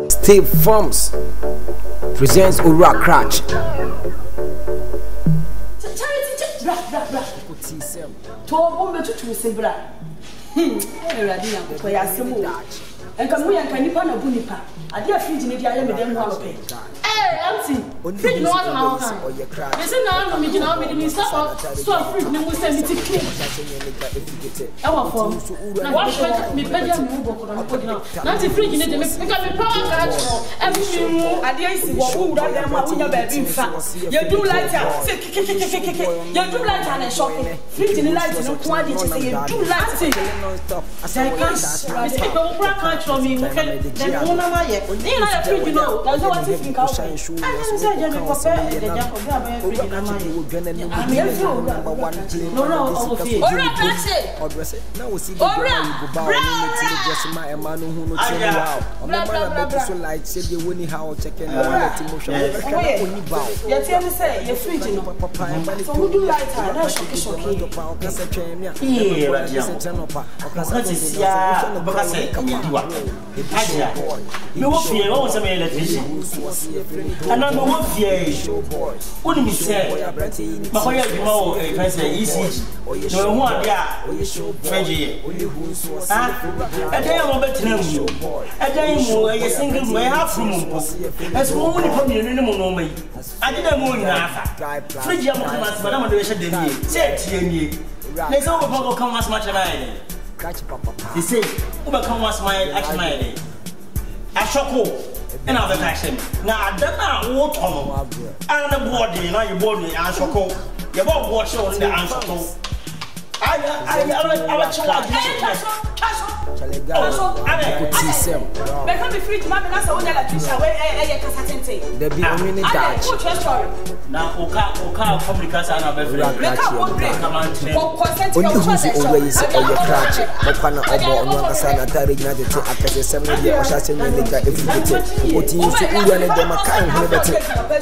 Steve Farms presents Ura Cratch. Hey, auntie, fridge no one now can. You see now me now me stop store fridge no say me clean. I want for. Na wash me pay you move go na put now. Na the fridge need me because me power catch no. Everything ade isi wo wo da dem ma wonya ba bi mfa. You do lighter, say kikikikikiki. You do lighter and shopping. Fridge ni light no ko ade say you do lighter. Say cash. Me say go bra catch from me. Dem won na ye. Ni na fridge no. That's what you think out. I didn't say Jenny Papa and the Jacob Gabby in the money. I'm here for number one. No, now we see the my man who knows how. I'm not so light, said you wouldn't how checking the emotion. You tell me, say, you're free, Papa. So, would you like her? That's okay. And I'm one fear. What me say? Mahoya, you know, if I say easy, no one, yeah, Frenchie. A day I'm better than you. A day more, a single may have from as one from your minimum way. I didn't move enough. Fridge, I'm not but I'm going to say to you. There's all about come as much as I they say, Uber come as my actually. I shock. And other action. Now, I don't know what on. And the body, now you bought me answer call. You won't watch on the answer call. I become a free to my that's only like you shall wear there be a minute now Oka communicate and only who's always or your cratch or pana or no sana tarigna de akase 7 years or shashin nigga if you get what you see in them a kind of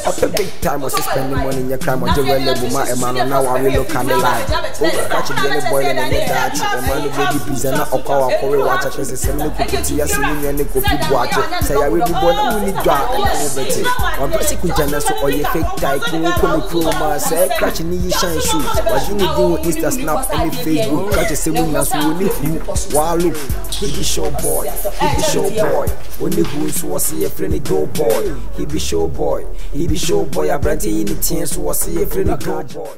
after big time was spending money in your crime on the level my man now I will look at the line catch the boy and that a man will be pizza na okawa kore wacha kese 7 kukuti ya simu ne kofi boache say I will be born only dwa obeti on persecute na so oye fake type ko me promo say catch ni shine shoe was you do Insta snap and Facebook catch say we na so ni fu wa look he be show boy only who so see a friend go boy he be show boy a brand in the teens so see a friend go boy.